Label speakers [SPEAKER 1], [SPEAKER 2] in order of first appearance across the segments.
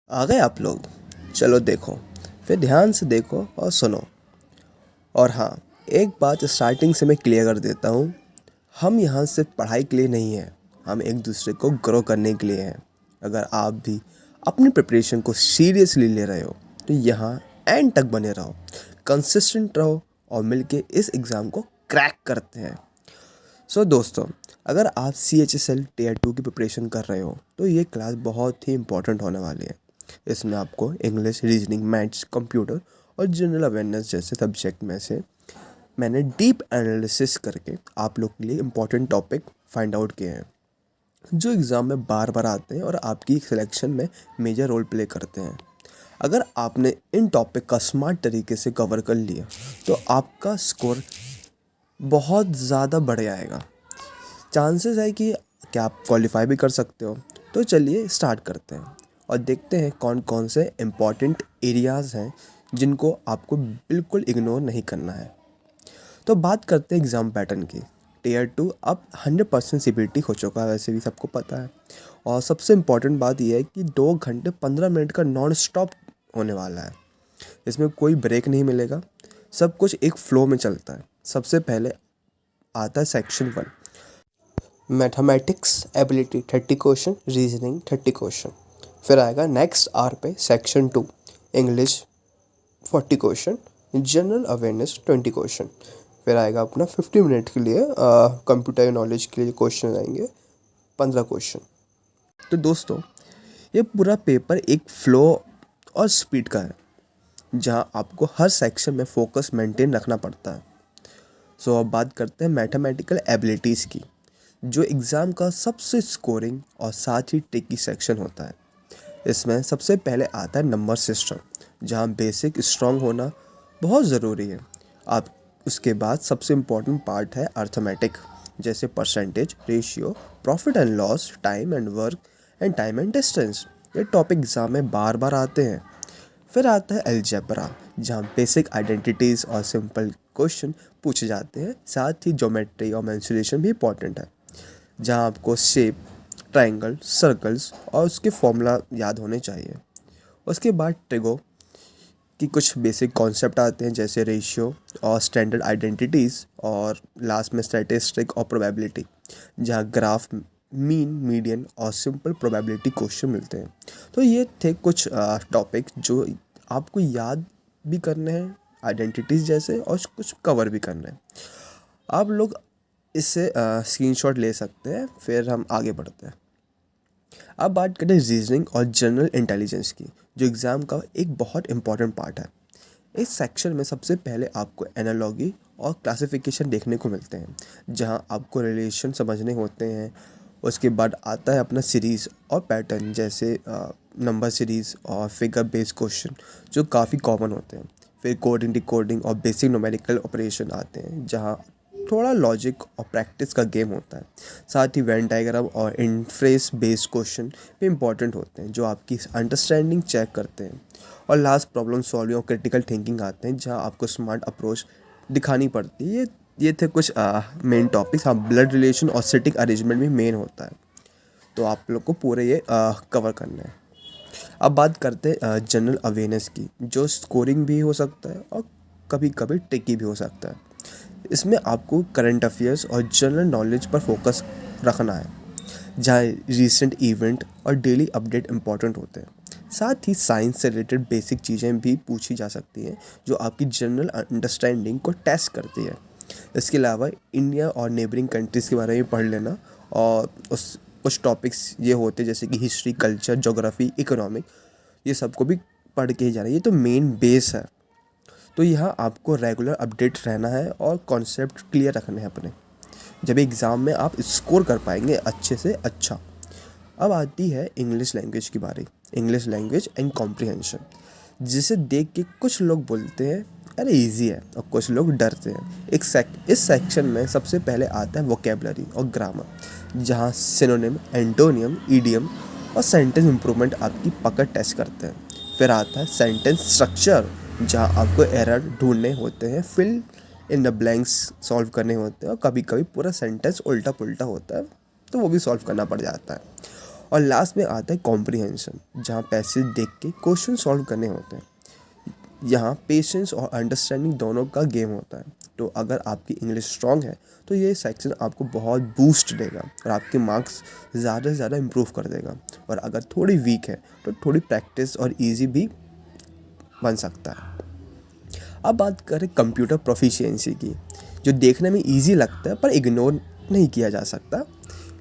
[SPEAKER 1] आ गए आप लोग। चलो देखो, फिर ध्यान से देखो और सुनो। और हाँ, एक बात स्टार्टिंग से मैं क्लियर कर देता हूँ। हम यहाँ सिर्फ पढ़ाई के लिए नहीं हैं, हम एक दूसरे को ग्रो करने के लिए हैं। अगर आप भी अपनी प्रिपरेशन को सीरियसली ले रहे हो तो यहाँ एंड तक बने रहो, कंसिस्टेंट रहो और मिलके इस एग्ज़ाम को क्रैक करते हैं। दोस्तों, अगर आप CHSL टीयर 2 की प्रिपरेशन कर रहे हो तो ये क्लास बहुत ही इंपॉर्टेंट होने वाली है। इसमें आपको इंग्लिश, रीजनिंग, मैथ्स, कंप्यूटर और जनरल अवेयरनेस जैसे सब्जेक्ट में से मैंने डीप एनालिसिस करके आप लोग के लिए इम्पोर्टेंट टॉपिक फाइंड आउट किए हैं, जो एग्ज़ाम में बार बार आते हैं और आपकी सिलेक्शन में मेजर रोल प्ले करते हैं। अगर आपने इन टॉपिक का स्मार्ट तरीके से कवर कर लिया तो आपका स्कोर बहुत ज़्यादा बढ़ जाएगा। चांसेस है कि क्या आप क्वालिफाई भी कर सकते हो। तो चलिए स्टार्ट करते हैं और देखते हैं कौन कौन से इम्पॉर्टेंट एरियाज़ हैं जिनको आपको बिल्कुल इग्नोर नहीं करना है। तो बात करते हैं एग्ज़ाम पैटर्न की। टीयर 2 अब 100% CBT हो चुका है, वैसे भी सबको पता है। और सबसे इम्पॉर्टेंट बात यह है कि 2 घंटे 15 मिनट का नॉन स्टॉप होने वाला है। इसमें कोई ब्रेक नहीं मिलेगा, सब कुछ एक फ़्लो में चलता है। सबसे पहले आता है section 1, mathematics ability 30 question, reasoning 30 question. फिर आएगा नेक्स्ट आर पे section 2, English 40 question, general awareness 20 question. फिर आएगा अपना 50 मिनट के लिए कंप्यूटर नॉलेज के लिए क्वेश्चन आएंगे 15 क्वेश्चन। तो दोस्तों, ये पूरा पेपर एक फ़्लो और स्पीड का है, जहाँ आपको हर सेक्शन में फोकस मेंटेन रखना पड़ता है। अब बात करते हैं मैथमेटिकल एबिलिटीज़ की, जो एग्ज़ाम का सबसे स्कोरिंग और साथ ही ट्रिकी सेक्शन होता है। इसमें सबसे पहले आता है नंबर सिस्टम, जहाँ बेसिक स्ट्रॉन्ग होना बहुत ज़रूरी है। आप उसके बाद सबसे इम्पोर्टेंट पार्ट है अर्थमेटिक, जैसे percentage, ratio, profit and loss, time and work and time and distance. ये टॉपिक एग्ज़ाम में बार बार आते हैं। फिर आता है अलजेब्रा, जहाँ बेसिक आइडेंटिटीज़ और सिंपल क्वेश्चन पूछे जाते हैं। साथ ही ज्योमेट्री और मेंसुरेशन भी इंपॉर्टेंट है, जहाँ आपको शेप, ट्रायंगल, सर्कल्स और उसके फॉर्मूला याद होने चाहिए। उसके बाद ट्रिगो की कुछ बेसिक कॉन्सेप्ट आते हैं, जैसे रेशियो और स्टैंडर्ड आइडेंटिटीज़। और लास्ट में स्टैटिस्टिक और प्रोबेबिलिटी, जहाँ ग्राफ, मीन, मीडियन और सिंपल प्रोबेबिलिटी क्वेश्चन मिलते हैं। तो ये थे कुछ टॉपिक जो आपको याद भी करने हैं, आइडेंटिटीज़ जैसे, और कुछ कवर भी करने हैं। आप लोग इससे स्क्रीनशॉट ले सकते हैं। फिर हम आगे बढ़ते हैं। अब बात करें रीजनिंग और जनरल इंटेलिजेंस की, जो एग्ज़ाम का एक बहुत इंपॉर्टेंट पार्ट है। इस सेक्शन में सबसे पहले आपको एनालॉजी और क्लासिफिकेशन देखने को मिलते हैं, जहां आपको रिलेशन समझने होते हैं। उसके बाद आता है अपना सीरीज़ और पैटर्न, जैसे नंबर सीरीज़ और फिगर बेस्ड क्वेश्चन, जो काफ़ी कॉमन होते हैं। फिर कोडिंग, डिकोडिंग और बेसिक न्यूमेरिकल ऑपरेशन आते हैं, जहां थोड़ा लॉजिक और प्रैक्टिस का गेम होता है। साथ ही वेन डायग्राम और इंटरफेस बेस्ड क्वेश्चन भी इंपॉर्टेंट होते हैं, जो आपकी अंडरस्टैंडिंग चेक करते हैं। और लास्ट प्रॉब्लम सॉल्विंग और क्रिटिकल थिंकिंग आते हैं, जहाँ आपको स्मार्ट अप्रोच दिखानी पड़ती है। ये थे कुछ मेन टॉपिक्स। हाँ, ब्लड रिलेशन और सिटिंग अरेंजमेंट भी मेन होता है, तो आप लोग को पूरे ये कवर करना है। अब बात करते हैं जनरल अवेयरनेस की, जो स्कोरिंग भी हो सकता है और कभी कभी ट्रिकी भी हो सकता है। इसमें आपको करंट अफेयर्स और जनरल नॉलेज पर फोकस रखना है, जहाँ रिसेंट इवेंट और डेली अपडेट इम्पॉर्टेंट होते हैं। साथ ही साइंस से रिलेटेड बेसिक चीज़ें भी पूछी जा सकती हैं, जो आपकी जनरल अंडरस्टैंडिंग को टेस्ट करती है। इसके अलावा इंडिया और नेबरिंग कंट्रीज़ के बारे में पढ़ लेना। और उस कुछ टॉपिक्स ये होते हैं, जैसे कि हिस्ट्री, कल्चर, ज्योग्राफी, इकोनॉमिक, ये सबको भी पढ़ के ही जाना है। ये तो मेन बेस है। तो यहाँ आपको रेगुलर अपडेट रहना है और कॉन्सेप्ट क्लियर रखने हैं अपने, जब एग्ज़ाम में आप स्कोर कर पाएंगे अच्छे से अच्छा। अब आती है इंग्लिश लैंग्वेज की बारी, इंग्लिश लैंग्वेज एंड कॉम्प्रिहेंशन, जिसे देख के कुछ लोग बोलते हैं अरे इजी है, और कुछ लोग डरते हैं। इस सेक्शन में सबसे पहले आता है वोकेबलरी और ग्रामर, जहाँ सिनोनिम, एंटोनियम, ईडियम और सेंटेंस इंप्रूवमेंट आपकी पकड़ टेस्ट करते हैं। फिर आता है सेंटेंस स्ट्रक्चर, जहाँ आपको एरर ढूंढने होते हैं, fill in the blanks solve करने होते हैं, और कभी कभी पूरा सेंटेंस उल्टा पुल्टा होता है, तो वो भी सॉल्व करना पड़ जाता है। और लास्ट में आता है कॉम्प्रिहेंशन, जहाँ पैसेज देख के क्वेश्चन सॉल्व करने होते हैं। यहाँ पेशेंस और अंडरस्टैंडिंग दोनों का गेम होता है। तो अगर आपकी इंग्लिश स्ट्रांग है तो ये सेक्शन आपको बहुत बूस्ट देगा और आपके मार्क्स ज़्यादा से ज़्यादा इम्प्रूव कर देगा। और अगर थोड़ी वीक है तो थोड़ी प्रैक्टिस और इजी भी बन सकता है। अब बात करें कंप्यूटर प्रोफिशिएंसी की, जो देखने में इजी लगता है पर इग्नोर नहीं किया जा सकता।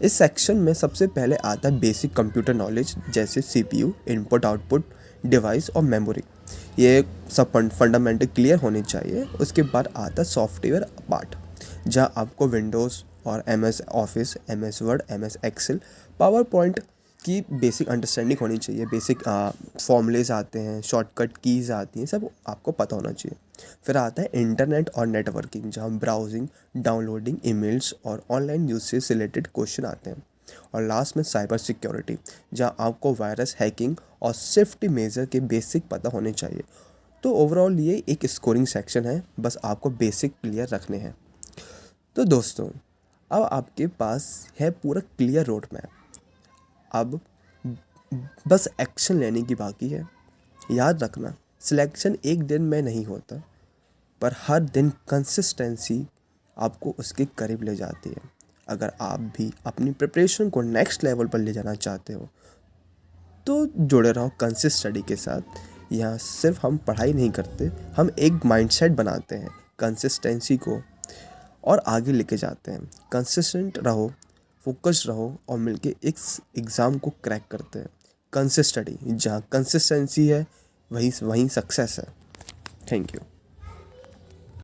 [SPEAKER 1] इस सेक्शन में सबसे पहले आता है बेसिक कंप्यूटर नॉलेज, जैसे सीपीयू, इनपुट आउटपुट डिवाइस और मेमोरी। ये सब फंडामेंटल क्लियर होने चाहिए। उसके बाद आता है सॉफ्टवेयर पार्ट, जहाँ आपको विंडोज़ और MS Office, MS Word, MS Excel, PowerPoint की बेसिक अंडरस्टैंडिंग होनी चाहिए। बेसिक फॉर्मूलेज आते हैं, शॉर्टकट कीज़ आती हैं, सब आपको पता होना चाहिए। फिर आता है इंटरनेट और नेटवर्किंग, जहाँ ब्राउजिंग, डाउनलोडिंग, ईमेल्स और ऑनलाइन न्यूज़ से रिलेटेड क्वेश्चन आते हैं। और लास्ट में साइबर सिक्योरिटी, जहाँ आपको वायरस, हैकिंग और सेफ्टी मेजर के बेसिक पता होने चाहिए। तो ओवरऑल ये एक स्कोरिंग सेक्शन है, बस आपको बेसिक क्लियर रखने हैं। तो दोस्तों, अब आपके पास है पूरा क्लियर रोड मैप। अब बस एक्शन लेने की बाकी है। याद रखना, सिलेक्शन एक दिन में नहीं होता, पर हर दिन कंसिस्टेंसी आपको उसके करीब ले जाती है। अगर आप भी अपनी प्रिपरेशन को नेक्स्ट लेवल पर ले जाना चाहते हो तो जुड़े रहो कंसिस्ट स्टडी के साथ। यहाँ सिर्फ हम पढ़ाई नहीं करते, हम एक माइंडसेट बनाते हैं कंसिस्टेंसी को और आगे लेके जाते हैं। कंसिस्टेंट रहो, फोकस रहो और मिलके इस एग्ज़ाम को क्रैक करते हैं। कंसिस्ट स्टडी, जहाँ कंसिस्टेंसी है वहीं सक्सेस है। Thank you.